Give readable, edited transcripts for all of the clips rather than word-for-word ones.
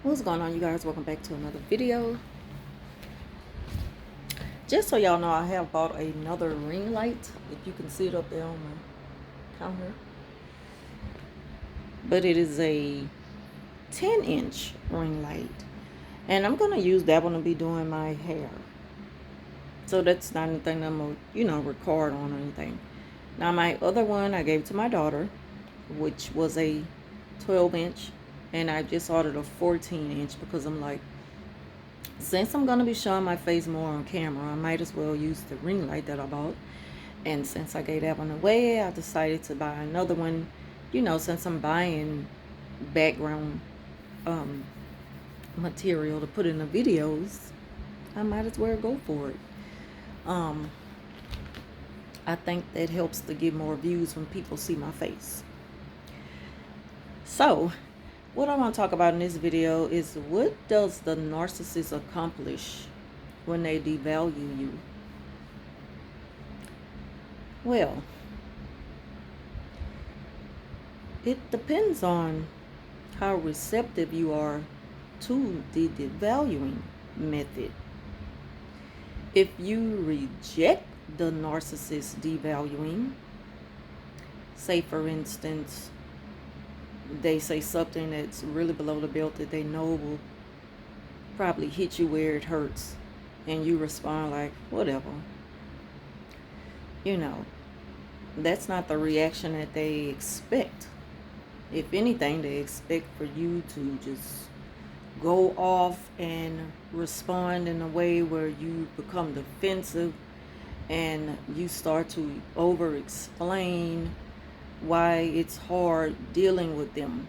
What's going on, you guys? Welcome back to another video. Just so y'all know, I have bought another ring light, if you can see it up there on the counter. But it is a 10-inch ring light, and I'm gonna use that one to be doing my hair. So that's not anything I'm gonna record on or anything. Now my other one I gave to my daughter, which was a 12-inch, and I just ordered a 14-inch because I'm like, since I'm going to be showing my face more on camera, I might as well use the ring light that I bought. And since I gave that one away, I decided to buy another one. Since I'm buying background material to put in the videos, I might as well go for it. I think that helps to get more views when people see my face. So, what I want to talk about in this video is, what does the narcissist accomplish when they devalue you? Well, it depends on how receptive you are to the devaluing method. If you reject the narcissist devaluing, say for instance, they say something that's really below the belt that they know will probably hit you where it hurts, and you respond like, whatever. That's not the reaction that they expect. If anything, they expect for you to just go off and respond in a way where you become defensive and you start to over-explain why it's hard dealing with them.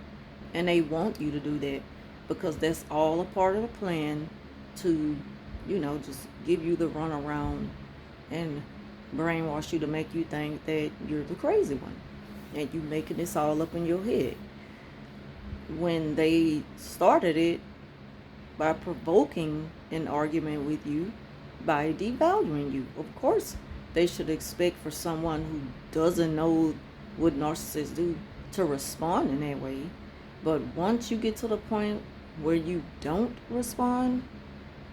And they want you to do that because that's all a part of the plan to, just give you the runaround and brainwash you to make you think that you're the crazy one and you making this all up in your head. When they started it by provoking an argument with you, by devaluing you, of course they should expect for someone who doesn't know what narcissists do to respond in that way. But once you get to the point where you don't respond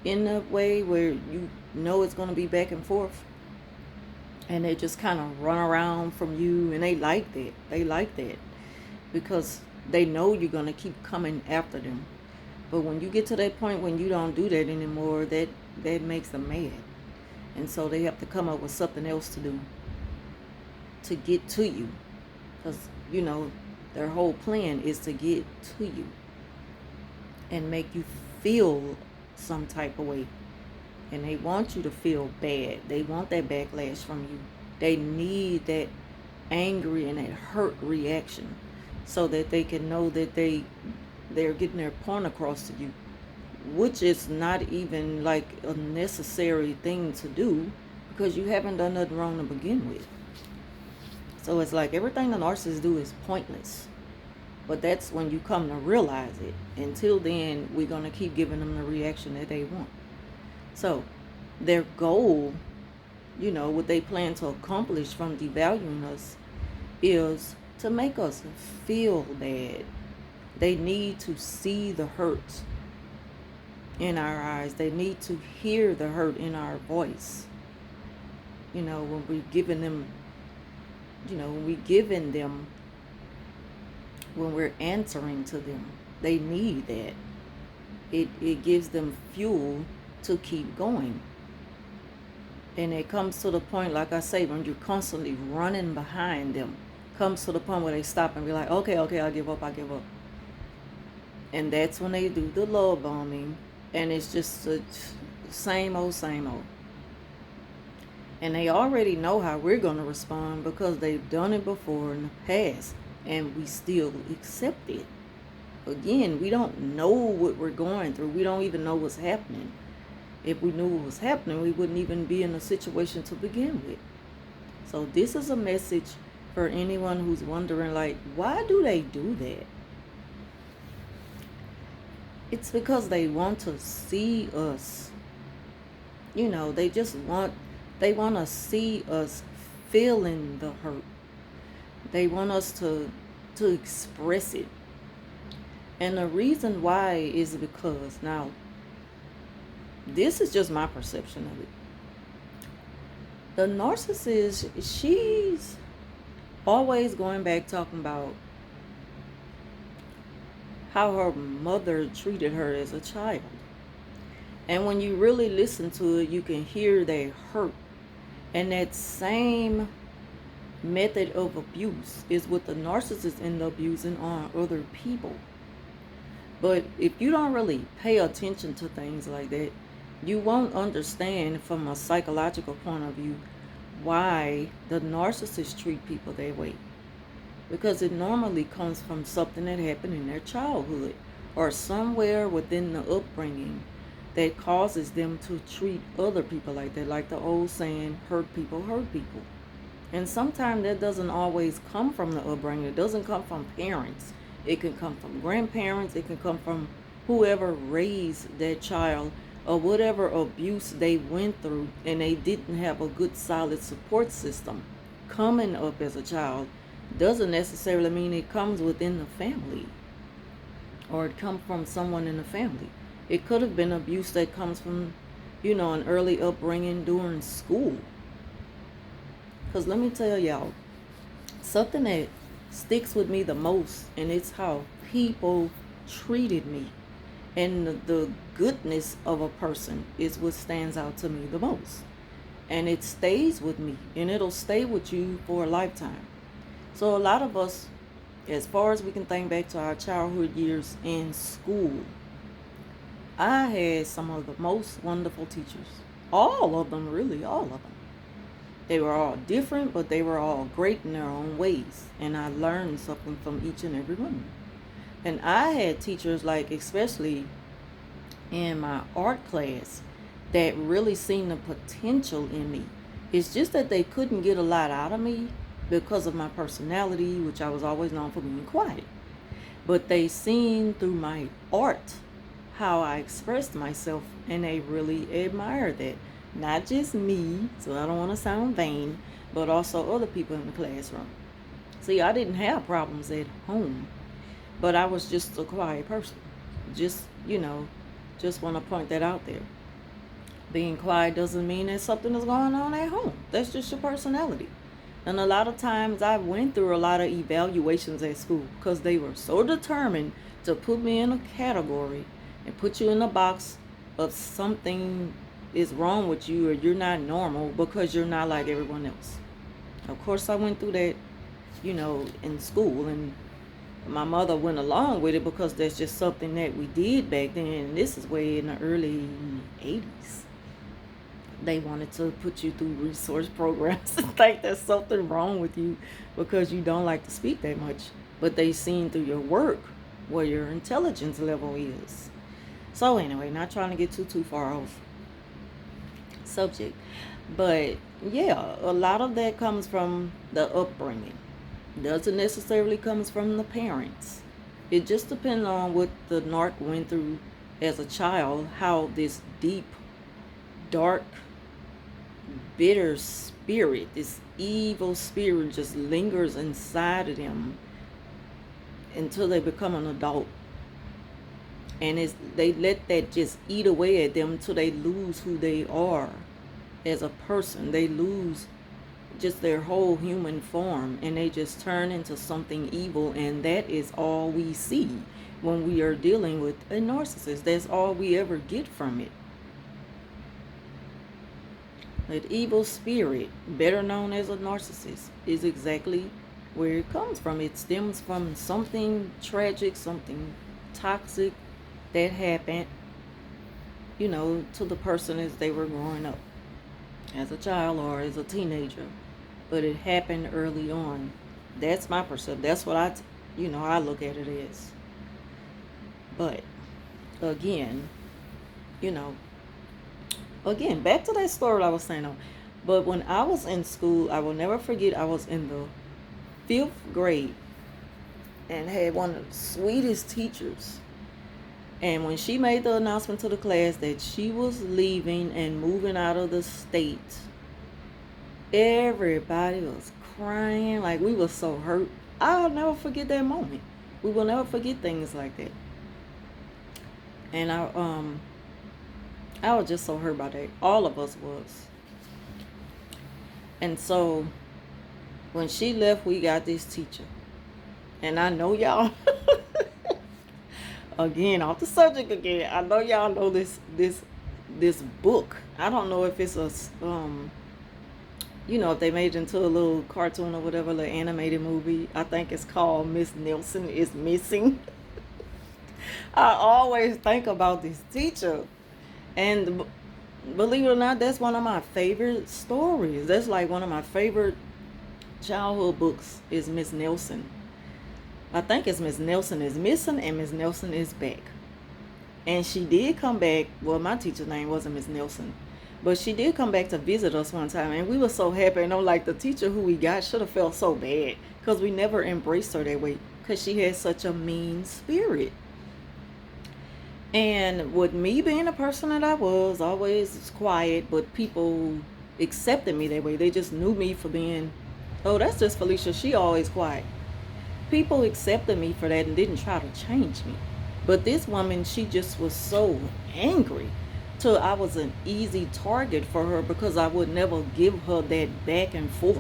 in a way where you know it's going to be back and forth, and they just kind of run around from you, and they like that because they know you're going to keep coming after them. But when you get to that point when you don't do that anymore, that makes them mad, and so they have to come up with something else to do to get to you. Because, their whole plan is to get to you and make you feel some type of way. And they want you to feel bad. They want that backlash from you. They need that angry and that hurt reaction so that they can know that they're getting their point across to you, which is not even like a necessary thing to do because you haven't done nothing wrong to begin with. So it's like everything the narcissists do is pointless. But that's when you come to realize it. Until then, we're going to keep giving them the reaction that they want. So their goal, what they plan to accomplish from devaluing us is to make us feel bad. They need to see the hurt in our eyes. They need to hear the hurt in our voice. When we're giving them, when we're answering to them, they need that. It gives them fuel to keep going. And it comes to the point, like I say, when you're constantly running behind them, comes to the point where they stop and be like, okay, I give up. And that's when they do the love bombing, and it's just the same old. And they already know how we're going to respond because they've done it before in the past, and we still accept it. Again, we don't know what we're going through. We don't even know what's happening. If we knew what was happening, we wouldn't even be in a situation to begin with. So this is a message for anyone who's wondering, like, why do they do that? It's because they want to see us. They want to see us feeling the hurt. They want us to express it. And the reason why is because, now, this is just my perception of it. The narcissist, she's always going back talking about how her mother treated her as a child. And when you really listen to it, you can hear that hurt. And that same method of abuse is what the narcissist end up using on other people. But if you don't really pay attention to things like that, you won't understand from a psychological point of view why the narcissists treat people that way. Because it normally comes from something that happened in their childhood or somewhere within the upbringing that causes them to treat other people like that. Like the old saying, hurt people hurt people. And sometimes that doesn't always come from the upbringing. It doesn't come from parents. It can come from grandparents. It can come from whoever raised that child, or whatever abuse they went through, and they didn't have a good solid support system coming up as a child. Doesn't necessarily mean it comes within the family or it comes from someone in the family. It could have been abuse that comes from, an early upbringing during school. Because let me tell y'all, something that sticks with me the most, and it's how people treated me. And the goodness of a person is what stands out to me the most. And it stays with me, and it'll stay with you for a lifetime. So a lot of us, as far as we can think back to our childhood years in school, I had some of the most wonderful teachers. All of them, really, all of them. They were all different, but they were all great in their own ways. And I learned something from each and every one. And I had teachers, like especially in my art class, that really seen the potential in me. It's just that they couldn't get a lot out of me because of my personality, which I was always known for being quiet. But they seen through my art how I expressed myself, and they really admired that. Not just me, so I don't want to sound vain, but also other people in the classroom. See, I didn't have problems at home, but I was just a quiet person. Just, just want to point that out there. Being quiet doesn't mean that something is going on at home. That's just your personality. And a lot of times I went through a lot of evaluations at school because they were so determined to put me in a category and put you in a box of something is wrong with you or you're not normal because you're not like everyone else. Of course, I went through that, in school, and my mother went along with it because that's just something that we did back then. And this is way in the early 80s. They wanted to put you through resource programs and think there's something wrong with you because you don't like to speak that much. But they seen through your work where your intelligence level is. So anyway, not trying to get too far off subject. But yeah, a lot of that comes from the upbringing. Doesn't necessarily comes from the parents. It just depends on what the narc went through as a child, how this deep, dark, bitter spirit, this evil spirit just lingers inside of them until they become an adult. And they let that just eat away at them until they lose who they are as a person. They lose just their whole human form, and they just turn into something evil, and that is all we see when we are dealing with a narcissist. That's all we ever get from it. That evil spirit, better known as a narcissist, is exactly where it comes from. It stems from something tragic, something toxic that happened, to the person as they were growing up, as a child or as a teenager. But it happened early on. That's my perception. That's what I look at it as. But again, back to that story I was saying. But when I was in school, I will never forget, I was in the 5th grade and had one of the sweetest teachers. And when she made the announcement to the class that she was leaving and moving out of the state, everybody was crying. Like, we were so hurt. I'll never forget that moment. We will never forget things like that. And I was just so hurt by that. All of us was. And so when she left, we got this teacher. And I know y'all again, off the subject again. I know y'all know this book. I don't know if it's a if they made it into a little cartoon or whatever, little animated movie. I think it's called Miss Nelson is Missing. I always think about this teacher. And believe it or not, that's one of my favorite stories. That's like one of my favorite childhood books is Miss Nelson. I think it's Miss Nelson is Missing and Miss Nelson is Back. And she did come back. Well, my teacher's name wasn't Miss Nelson. But she did come back to visit us one time. And we were so happy. And I'm like, the teacher who we got should have felt so bad. Because we never embraced her that way. Because she had such a mean spirit. And with me being a person that I was, always quiet, but people accepted me that way. They just knew me for being, oh, that's just Felicia. She always quiet. People accepted me for that and didn't try to change me. But this woman, she just was so angry. Till I was an easy target for her because I would never give her that back and forth.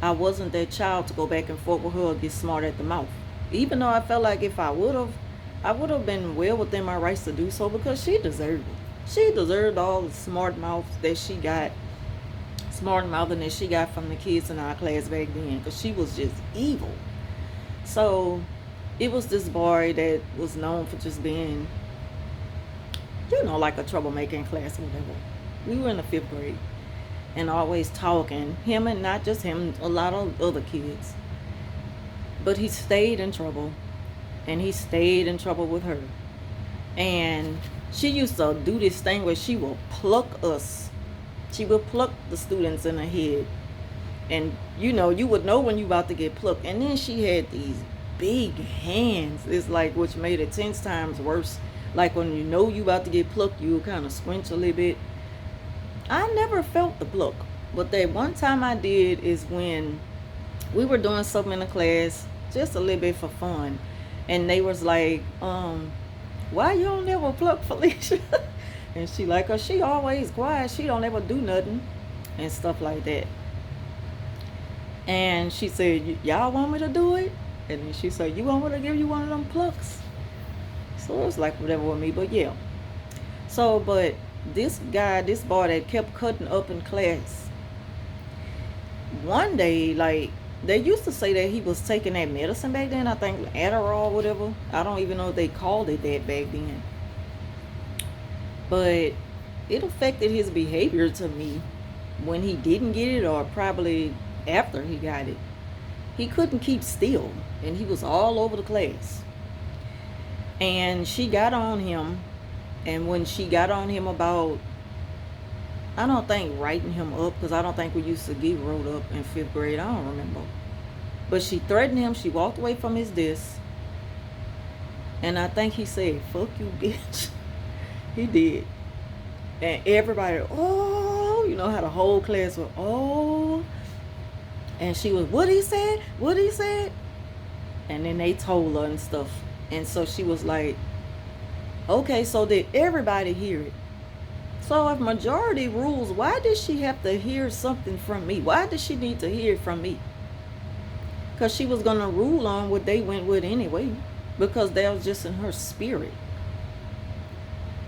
I wasn't that child to go back and forth with her or get smart at the mouth. Even though I felt like if I would have been well within my rights to do so because she deserved it. She deserved all the smart mouthing that she got from the kids in our class back then because she was just evil. So it was this boy that was known for just being, like a troublemaker in class or whatever. We were in the 5th grade and always talking. Him and not just him, a lot of other kids. But he stayed in trouble. And he stayed in trouble with her. And she used to do this thing where she will pluck us. She would pluck the students in the head. And you would know when you about to get plucked. And then she had these big hands. It's like, which made it 10 times worse. Like when you about to get plucked, you would kind of squinch a little bit. I never felt the pluck. But that one time I did is when we were doing something in the class, just a little bit for fun. And they was like, why you don't ever pluck Felicia? And she like, cause she always quiet. She don't ever do nothing and stuff like that. And she said, y'all want me to do it? And then she said, you want me to give you one of them plucks? So it was like whatever with me, but yeah. So, but this boy that kept cutting up in class, one day, like, they used to say that he was taking that medicine back then. I think Adderall or whatever. I don't even know if they called it that back then. But it affected his behavior to me when he didn't get it or probably after he got it. He couldn't keep still. And he was all over the class. And she got on him. And when she got on him about, I don't think writing him up, because I don't think we used to get wrote up in 5th grade. I don't remember. But she threatened him. She walked away from his desk. And I think he said, fuck you, bitch. He did. And everybody, oh, how the whole class was, oh. And she was, what he said? What he said? And then they told her and stuff. And so she was like, okay, so did everybody hear it? So if majority rules, why did she have to hear something from me? Why did she need to hear it from me? Because she was going to rule on what they went with anyway. Because that was just in her spirit.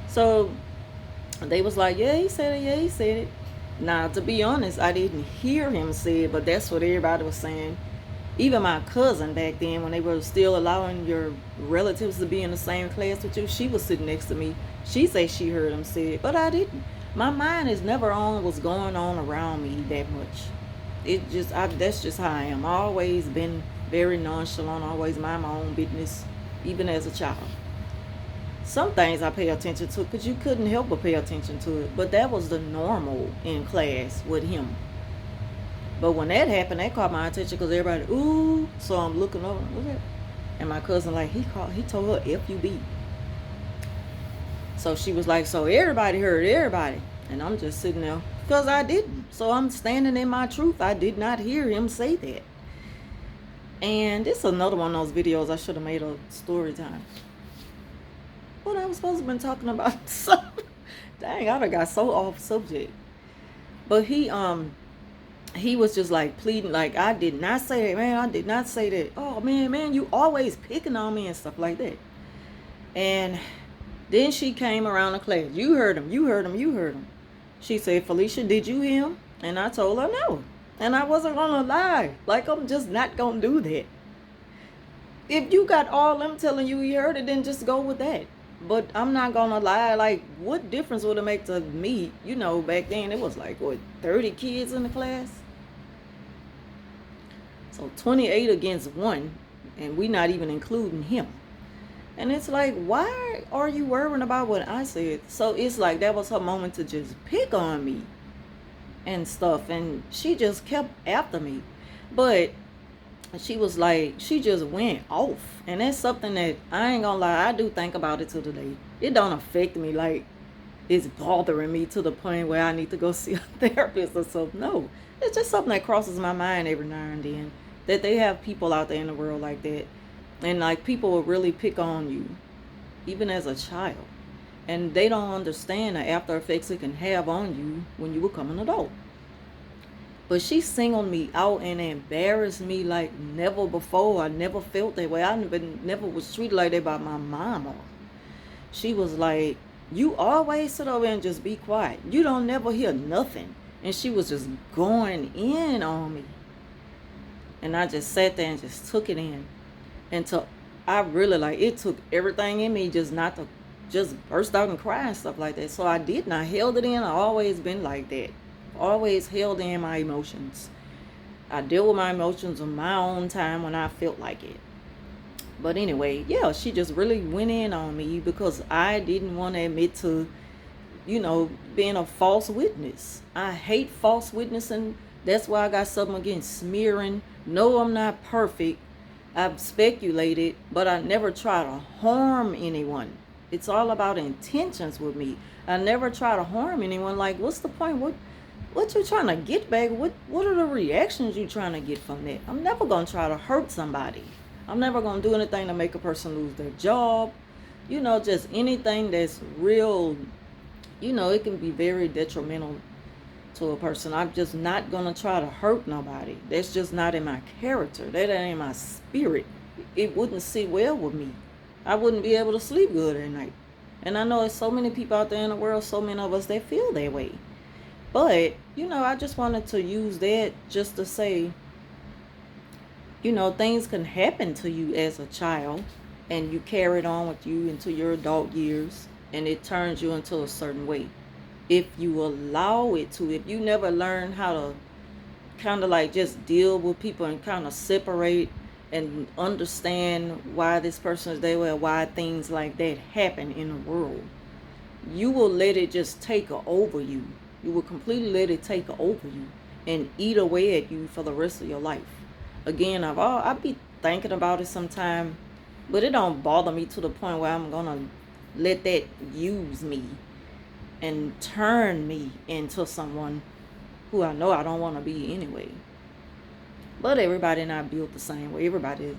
So they was like, yeah, he said it, yeah, he said it. Now, to be honest, I didn't hear him say it, but that's what everybody was saying. Even my cousin back then, when they were still allowing your relatives to be in the same class with you, she was sitting next to me. She said she heard him say it, but I didn't. My mind is never on what's going on around me that much. That's just how I am. I always been very nonchalant, always mind my own business, even as a child. Some things I pay attention to because you couldn't help but pay attention to it. But that was the normal in class with him. But when that happened, that caught my attention because everybody, ooh. So I'm looking over, look at it. And my cousin, like, he told her F-U-B. So she was like, so everybody heard everybody. And I'm just sitting there because I didn't. So I'm standing in my truth. I did not hear him say that. And this is another one of those videos I should have made a story time. What I was supposed to been talking about? Something. Dang, I done got so off subject. But he was just like pleading, like, I did not say that, man. I did not say that. Oh man, you always picking on me and stuff like that. And then she came around the class. You heard him, you heard him, you heard him. She said, Felicia, did you hear him? And I told her no. And I wasn't gonna lie. Like, I'm just not gonna do that. If you got all them telling you heard it, then just go with that. But I'm not gonna lie, like, what difference would it make to me? You know, back then it was like, what, 30 kids in the class? So 28 against 1, and we not even including him. And it's like, why are you worrying about what I said? So it's like that was her moment to just pick on me and stuff. And she just kept after me. But she was like, she just went off. And that's something that I ain't gonna lie, I do think about it to the day. It don't affect me like it's bothering me to the point where I need to go see a therapist or something. No, it's just something that crosses my mind every now and then, that they have people out there in the world like that. And like, people will really pick on you, even as a child. And they don't understand the after effects it can have on you when you become an adult. But she singled me out and embarrassed me like never before. I never felt that way. I never was treated like that by my mama. She was like, you always sit over and just be quiet. You don't never hear nothing. And she was just going in on me. And I just sat there and just took it in. Until I really, like, it took everything in me just not to just burst out and cry and stuff like that. So I did not held it in. I always been like that. Always held in my emotions. I deal with my emotions on my own time when I felt like it. But anyway, yeah, she just really went in on me because I didn't want to admit to, being a false witness. I hate false witnessing. That's why I got something against smearing. No, I'm not perfect. I've speculated, but I never try to harm anyone. It's all about intentions with me. I never try to harm anyone. Like, what's the point? What you trying to get back? What are the reactions you trying to get from that? I'm never going to try to hurt somebody. I'm never going to do anything to make a person lose their job. Just anything that's real, it can be very detrimental to a person. I'm just not going to try to hurt nobody. That's just not in my character. That ain't in my spirit. It wouldn't sit well with me. I wouldn't be able to sleep good at night. And I know there's so many people out there in the world, so many of us that feel that way. But, I just wanted to use that just to say, things can happen to you as a child and you carry it on with you into your adult years and it turns you into a certain way. If you allow it to, if you never learn how to kind of like just deal with people and kind of separate and understand why this person is there, or why things like that happen in the world, you will let it just take over you. You will completely let it take over you and eat away at you for the rest of your life. Again, I be thinking about it sometime, but it don't bother me to the point where I'm gonna let that use me and turn me into someone who I know I don't want to be anyway. But everybody not built the same way. Everybody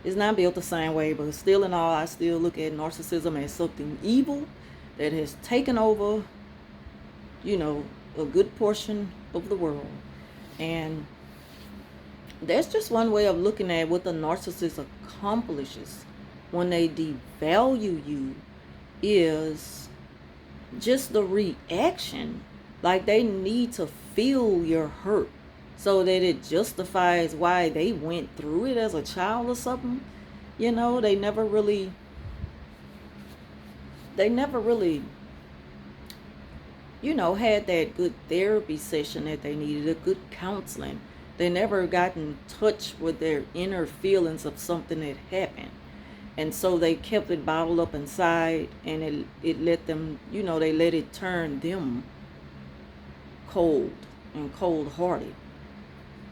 is not built the same way, but still in all, I still look at narcissism as something evil that has taken over, a good portion of the world. And that's just one way of looking at what the narcissist accomplishes when they devalue you, is just the reaction. Like, they need to feel your hurt so that it justifies why they went through it as a child or something. They never really had that good therapy session that they needed, a good counseling. They never got in touch with their inner feelings of something that happened. And so they kept it bottled up inside, and it let them, they let it turn them cold and cold-hearted,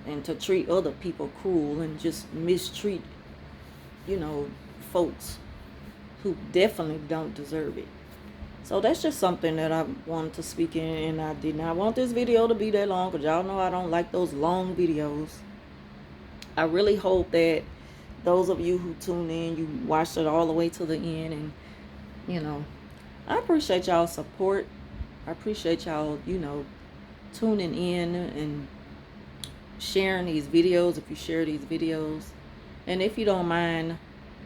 and to treat other people cruel and just mistreat, folks who definitely don't deserve it. So that's just something that I wanted to speak in, and I did not want this video to be that long, because y'all know I don't like those long videos. I really hope that those of you who tune in, you watched it all the way to the end, and You know, I appreciate y'all support. I appreciate y'all, tuning in and sharing these videos if you share these videos. And if you don't mind,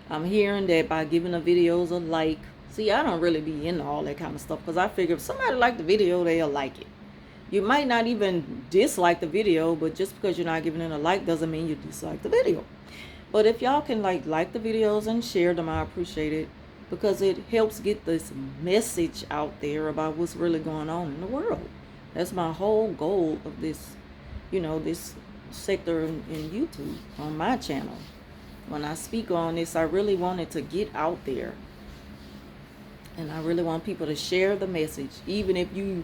I'm hearing that by giving the videos a like. See, I don't really be into all that kind of stuff because I figure if somebody like the video, they'll like it. You might not even dislike the video, but just because you're not giving it a like doesn't mean you dislike the video. But if y'all can like the videos and share them, I appreciate it because it helps get this message out there about what's really going on in the world. That's my whole goal of this, this sector in YouTube on my channel. When I speak on this, I really want it to get out there. And I really want people to share the message, even if you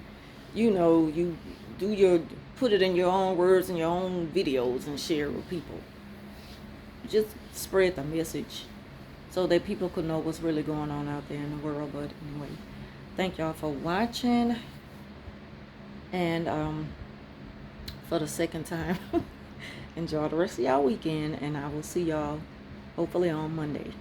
put it in your own words and your own videos and share it with people. Just spread the message so that people could know what's really going on out there in the world. But anyway, thank y'all for watching. And for the second time, enjoy the rest of y'all weekend, and I will see y'all hopefully on Monday.